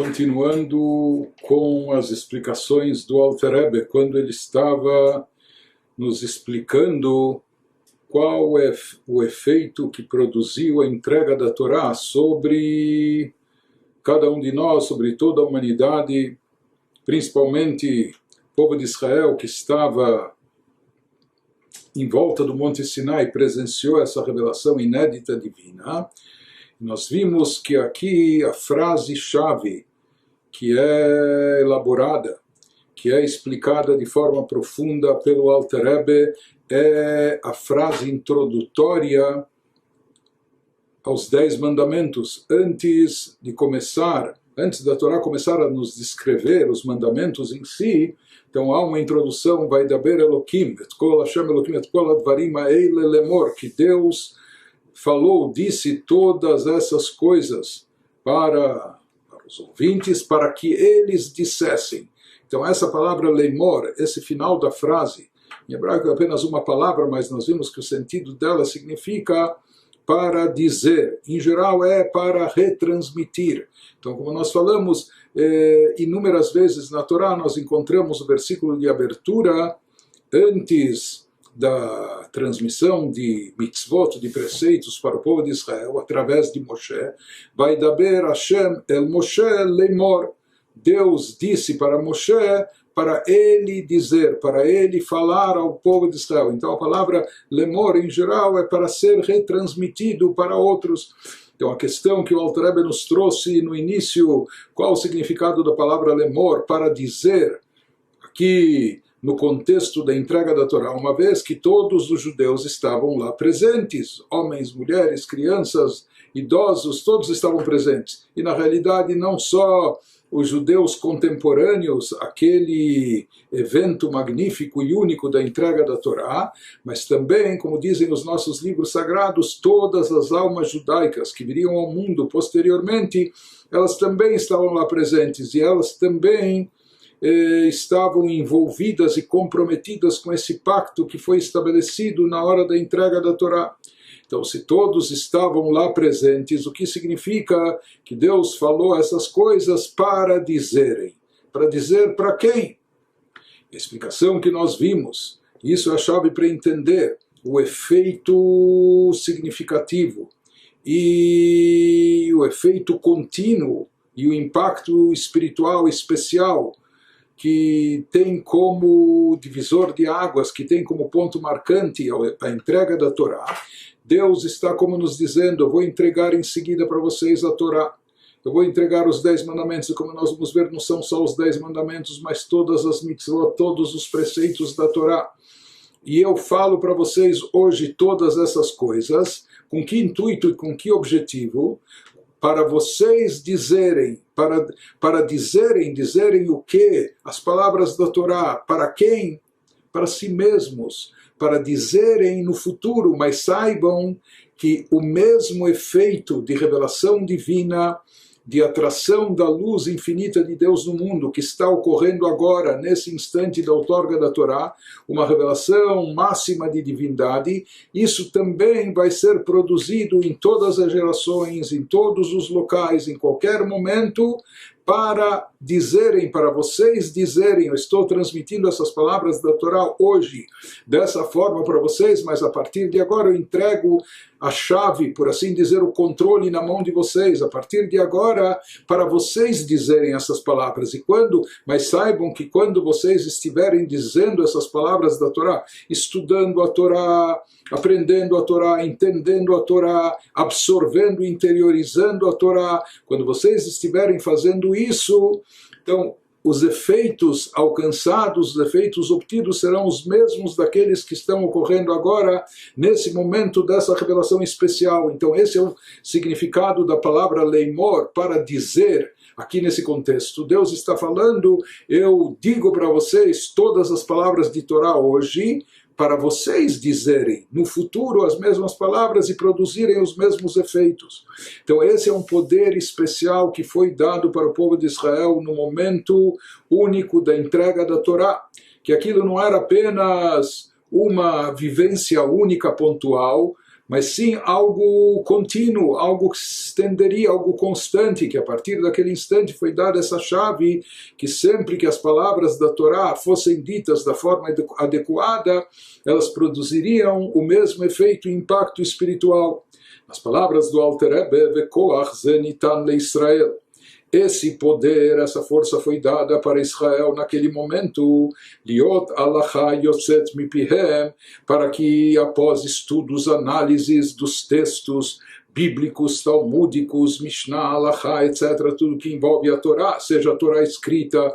Continuando com as explicações do Alter Rebbe, quando ele estava nos explicando qual é o efeito que produziu a entrega da Torá sobre cada um de nós, sobre toda a humanidade, principalmente o povo de Israel que estava em volta do Monte Sinai e presenciou essa revelação inédita divina. Nós vimos que aqui a frase-chave que é elaborada, que é explicada de forma profunda pelo Alter Rebbe, é a frase introdutória aos 10 mandamentos. Antes da Torá começar a nos descrever os mandamentos em si, então há uma introdução, vai daber Elokim, et kol Hashem Elokim, et kol advarim ha'ele lemor, que Deus falou, disse todas essas coisas para os ouvintes, para que eles dissessem. Então essa palavra lemor, esse final da frase, em hebraico é apenas uma palavra, mas nós vimos que o sentido dela significa para dizer. Em geral é para retransmitir. Então, como nós falamos, inúmeras vezes na Torá, nós encontramos o versículo de abertura antes da transmissão de mitzvot, de preceitos para o povo de Israel, através de Moshe. Vai daber Hashem el Moshe lemor. Deus disse para Moshe, para ele dizer, para ele falar ao povo de Israel. Então a palavra lemor, em geral, é para ser retransmitido para outros. Então a questão que o Alter Rebbe nos trouxe no início, qual o significado da palavra lemor, para dizer, aqui no contexto da entrega da Torá, uma vez que todos os judeus estavam lá presentes, homens, mulheres, crianças, idosos, todos estavam presentes. E na realidade não só os judeus contemporâneos, aquele evento magnífico e único da entrega da Torá, mas também, como dizem os nossos livros sagrados, todas as almas judaicas que viriam ao mundo posteriormente, elas também estavam lá presentes e elas também estavam envolvidas e comprometidas com esse pacto que foi estabelecido na hora da entrega da Torá. Então, se todos estavam lá presentes, o que significa que Deus falou essas coisas para dizerem? Para dizer para quem? A explicação que nós vimos, isso é a chave para entender o efeito significativo e o efeito contínuo e o impacto espiritual especial que tem como divisor de águas, que tem como ponto marcante a entrega da Torá. Deus está como nos dizendo, eu vou entregar em seguida para vocês a Torá. Eu vou entregar os 10 mandamentos, e como nós vamos ver, não são só os 10 mandamentos, mas todas as mitzvot, todos os preceitos da Torá. E eu falo para vocês hoje todas essas coisas, com que intuito e com que objetivo? Para vocês dizerem, para dizerem o quê? As palavras da Torá, para quem? Para si mesmos, para dizerem no futuro, mas saibam que o mesmo efeito de revelação divina, de atração da luz infinita de Deus no mundo, que está ocorrendo agora, nesse instante da outorga da Torá, uma revelação máxima de divindade, isso também vai ser produzido em todas as gerações, em todos os locais, em qualquer momento, para dizerem, para vocês dizerem, eu estou transmitindo essas palavras da Torá hoje, dessa forma para vocês, mas a partir de agora eu entrego a chave, por assim dizer, o controle na mão de vocês, a partir de agora, para vocês dizerem essas palavras. Mas saibam que quando vocês estiverem dizendo essas palavras da Torá, estudando a Torá, aprendendo a Torá, entendendo a Torá, absorvendo e interiorizando a Torá, quando vocês estiverem fazendo isso, então os efeitos alcançados, os efeitos obtidos serão os mesmos daqueles que estão ocorrendo agora, nesse momento dessa revelação especial. Então esse é o significado da palavra leimor, para dizer. Aqui nesse contexto, Deus está falando, eu digo para vocês todas as palavras de Torá hoje, para vocês dizerem no futuro as mesmas palavras e produzirem os mesmos efeitos. Então esse é um poder especial que foi dado para o povo de Israel no momento único da entrega da Torá, que aquilo não era apenas uma vivência única, pontual, mas sim algo contínuo, algo que se estenderia, algo constante, que a partir daquele instante foi dada essa chave, que sempre que as palavras da Torá fossem ditas da forma adequada, elas produziriam o mesmo efeito e impacto espiritual. As palavras do Alter Rebbe, Vekoach zenitan leIsrael. Esse poder, essa força foi dada para Israel naquele momento, liot alacha yotzet mipihem, para que após estudos, análises dos textos bíblicos, talmúdicos, Mishnah, alacha, etc., tudo que envolve a Torá, seja a Torá escrita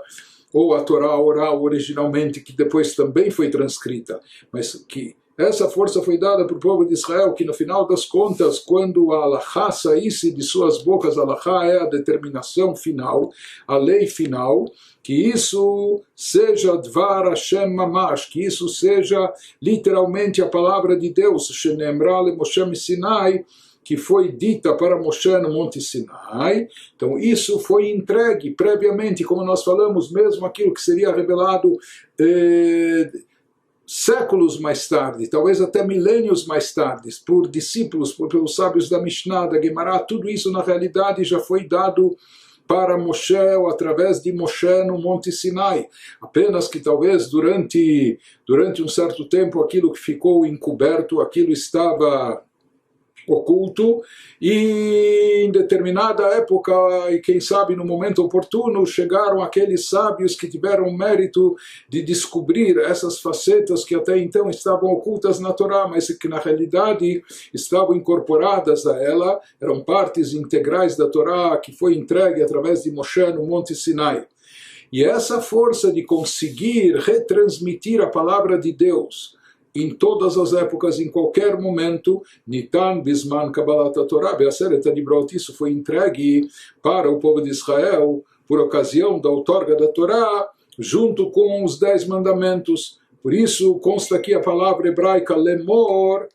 ou a Torá oral originalmente, que depois também foi transcrita, mas que essa força foi dada para o povo de Israel, que no final das contas, quando a Alahá saísse de suas bocas, a Alahá é a determinação final, a lei final, que isso seja Dvar Hashem Mamash, que isso seja literalmente a palavra de Deus, Shenemra le Moshe Sinai, que foi dita para Moshe no Monte Sinai. Então isso foi entregue previamente, como nós falamos, mesmo aquilo que seria revelado séculos mais tarde, talvez até milênios mais tarde, por discípulos, pelos sábios da Mishnah, da Gemara, tudo isso na realidade já foi dado para Moshe, ou através de Moshe no Monte Sinai. Apenas que talvez durante um certo tempo aquilo que ficou encoberto, aquilo estava oculto, e em determinada época, e quem sabe no momento oportuno, chegaram aqueles sábios que tiveram o mérito de descobrir essas facetas que até então estavam ocultas na Torá, mas que na realidade estavam incorporadas a ela, eram partes integrais da Torá que foi entregue através de Moshe no Monte Sinai. E essa força de conseguir retransmitir a palavra de Deus em todas as épocas, em qualquer momento, Nitan Bisman Kabbalat Torah, Be'aseret Adibrot, isso foi entregue para o povo de Israel por ocasião da outorga da Torá, junto com os 10 mandamentos. Por isso consta aqui a palavra hebraica lemor,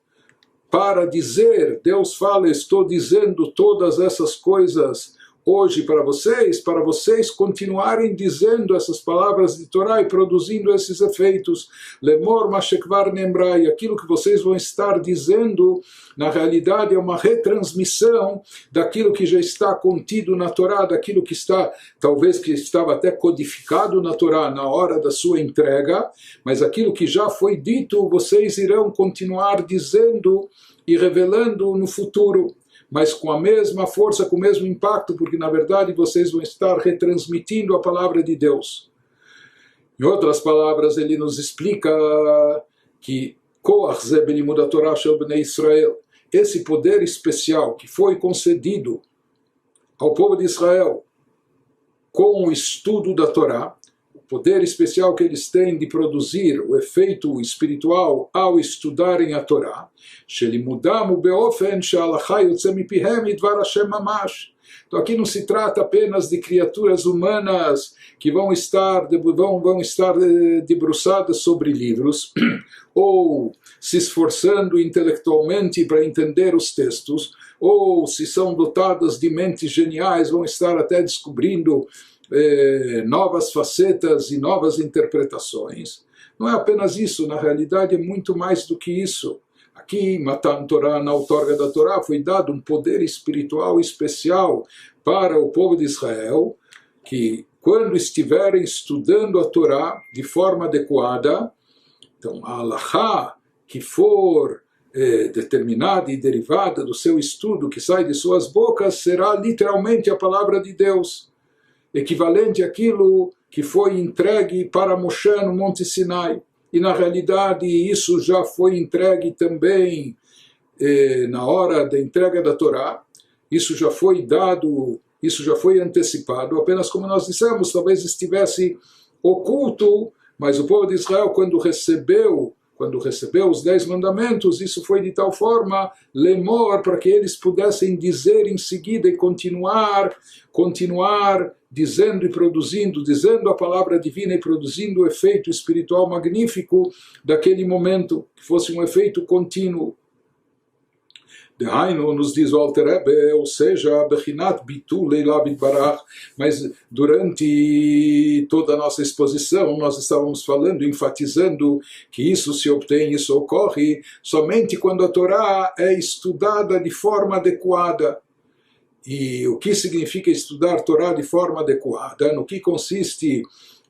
para dizer, Deus fala, estou dizendo todas essas coisas hoje para vocês continuarem dizendo essas palavras de Torá e produzindo esses efeitos. Lemor mashekvar nembrai, aquilo que vocês vão estar dizendo, na realidade é uma retransmissão daquilo que já está contido na Torá, daquilo que está, talvez que estava até codificado na Torá na hora da sua entrega, mas aquilo que já foi dito, vocês irão continuar dizendo e revelando no futuro, mas com a mesma força, com o mesmo impacto, porque na verdade vocês vão estar retransmitindo a palavra de Deus. Em outras palavras, ele nos explica que Koach ze belimud haTorah shel bnei Israel, esse poder especial que foi concedido ao povo de Israel com o estudo da Torá, poder especial que eles têm de produzir o efeito espiritual ao estudarem a Torá. Então aqui não se trata apenas de criaturas humanas que vão estar debruçadas sobre livros ou se esforçando intelectualmente para entender os textos, ou se são dotadas de mentes geniais, vão estar até descobrindo novas facetas e novas interpretações. Não é apenas isso, na realidade é muito mais do que isso. Aqui, Matan Torah, na outorga da Torá, foi dado um poder espiritual especial para o povo de Israel, que quando estiverem estudando a Torá de forma adequada, então a Alahá que for determinada e derivada do seu estudo, que sai de suas bocas, será literalmente a palavra de Deus, equivalente àquilo que foi entregue para Moshe no Monte Sinai. E na realidade isso já foi entregue também na hora da entrega da Torá, isso já foi dado, isso já foi antecipado, apenas como nós dissemos, talvez estivesse oculto, mas o povo de Israel, quando recebeu os 10 mandamentos, isso foi de tal forma, lemor, para que eles pudessem dizer em seguida e continuar dizendo e produzindo, dizendo a palavra divina e produzindo o efeito espiritual magnífico daquele momento, que fosse um efeito contínuo. Dehainu, nos diz o Alter Rebbe, ou seja, Bechinat Bitul Eilav Yitbarach, mas durante toda a nossa exposição nós estávamos falando, enfatizando que isso se obtém, isso ocorre somente quando a Torá é estudada de forma adequada. E o que significa estudar a Torá de forma adequada? No que consiste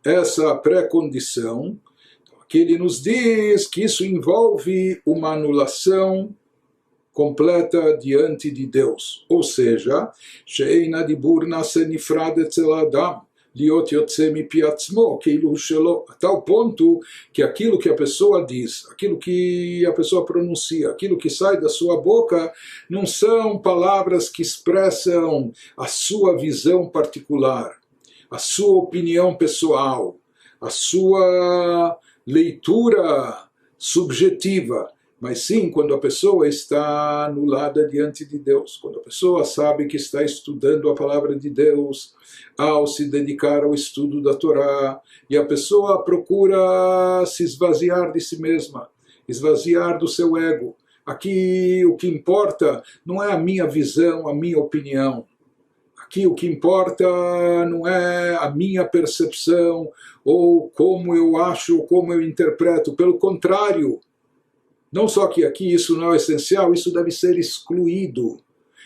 essa pré-condição? Que ele nos diz que isso envolve uma anulação completa diante de Deus. Ou seja, she'eina dibur nase nifrad etzel adam, liot yotze mipi atzmo, keilu shelo, a tal ponto que aquilo que a pessoa diz, aquilo que a pessoa pronuncia, aquilo que sai da sua boca, não são palavras que expressam a sua visão particular, a sua opinião pessoal, a sua leitura subjetiva, mas sim quando a pessoa está anulada diante de Deus, quando a pessoa sabe que está estudando a palavra de Deus, ao se dedicar ao estudo da Torá, e a pessoa procura se esvaziar de si mesma, esvaziar do seu ego. Aqui o que importa não é a minha visão, a minha opinião. Aqui o que importa não é a minha percepção, ou como eu acho, ou como eu interpreto. Pelo contrário, não só que aqui isso não é essencial, isso deve ser excluído.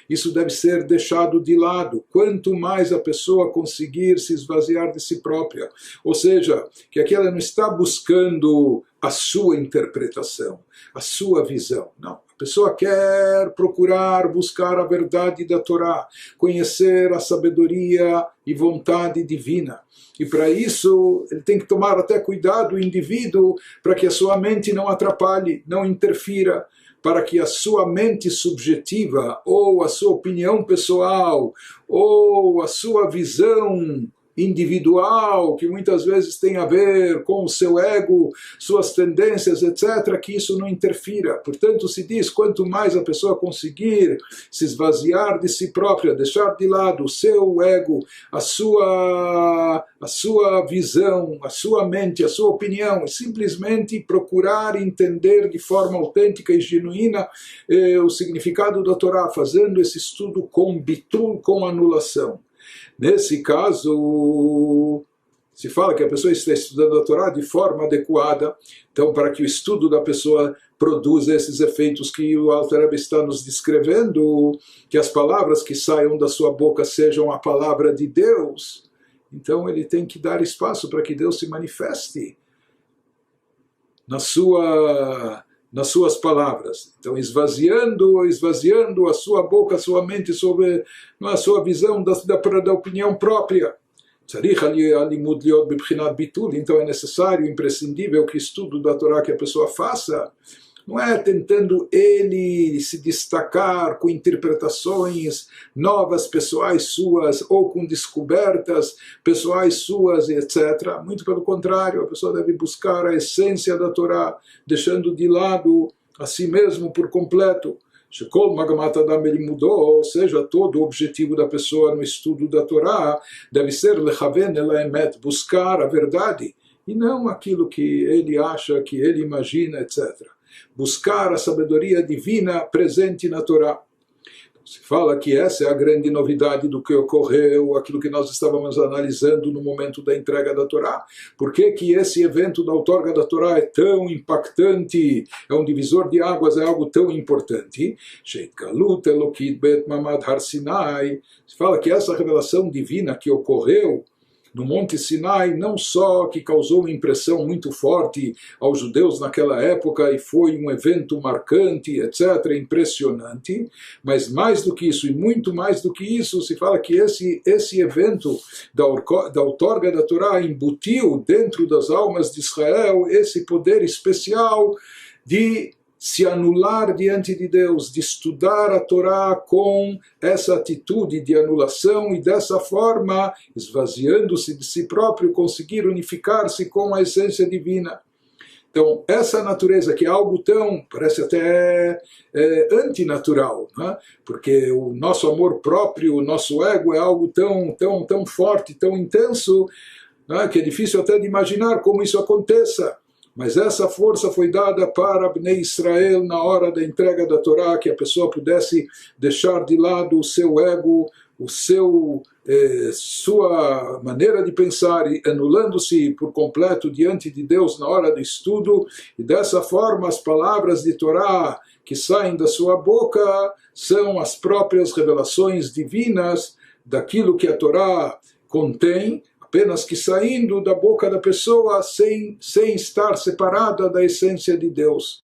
Isso deve ser deixado de lado. Quanto mais a pessoa conseguir se esvaziar de si própria. Ou seja, que aqui ela não está buscando a sua interpretação, a sua visão. Não. A pessoa quer procurar, buscar a verdade da Torá, conhecer a sabedoria e vontade divina. E para isso, ele tem que tomar até cuidado, o indivíduo, para que a sua mente não atrapalhe, não interfira, para que a sua mente subjetiva, ou a sua opinião pessoal, ou a sua visão individual, que muitas vezes tem a ver com o seu ego, suas tendências, etc., que isso não interfira. Portanto, se diz, quanto mais a pessoa conseguir se esvaziar de si própria, deixar de lado o seu ego, a sua visão, a sua mente, a sua opinião, e simplesmente procurar entender de forma autêntica e genuína o significado da Torá, fazendo esse estudo com bitul, com anulação. Nesse caso, se fala que a pessoa está estudando a Torá de forma adequada, então para que o estudo da pessoa produza esses efeitos que o Alter Rebbe está nos descrevendo, que as palavras que saiam da sua boca sejam a palavra de Deus, então ele tem que dar espaço para que Deus se manifeste nas suas palavras. Então, esvaziando a sua boca, a sua mente, sobre a sua visão da opinião própria. Então, é necessário, imprescindível que o estudo da Torá que a pessoa faça, não é tentando ele se destacar com interpretações novas, pessoais suas, ou com descobertas pessoais suas, etc. Muito pelo contrário, a pessoa deve buscar a essência da Torá, deixando de lado a si mesmo por completo. Shekol Magamat Adam ele mudou, ou seja, todo o objetivo da pessoa no estudo da Torá deve ser lechaven el haemet, buscar a verdade, e não aquilo que ele acha, que ele imagina, etc. Buscar a sabedoria divina presente na Torá. Se fala que essa é a grande novidade do que ocorreu, aquilo que nós estávamos analisando no momento da entrega da Torá. Por que que esse evento da outorga da Torá é tão impactante, é um divisor de águas, é algo tão importante? Sheitgalut Elokit Bet Mamad Har Sinai. Se fala que essa revelação divina que ocorreu no Monte Sinai, não só que causou uma impressão muito forte aos judeus naquela época e foi um evento marcante, etc., impressionante, mas mais do que isso, e muito mais do que isso, se fala que esse evento da outorga da Torá embutiu dentro das almas de Israel esse poder especial de se anular diante de Deus, de estudar a Torá com essa atitude de anulação e dessa forma, esvaziando-se de si próprio, conseguir unificar-se com a essência divina. Então, essa natureza que é algo tão, parece até antinatural, né? Porque o nosso amor próprio, o nosso ego é algo tão forte, tão intenso, né? Que é difícil até de imaginar como isso aconteça. Mas essa força foi dada para Bnei Israel na hora da entrega da Torá, que a pessoa pudesse deixar de lado o seu ego, sua maneira de pensar, e anulando-se por completo diante de Deus na hora do estudo, e dessa forma as palavras de Torá que saem da sua boca são as próprias revelações divinas daquilo que a Torá contém, apenas que saindo da boca da pessoa sem estar separada da essência de Deus.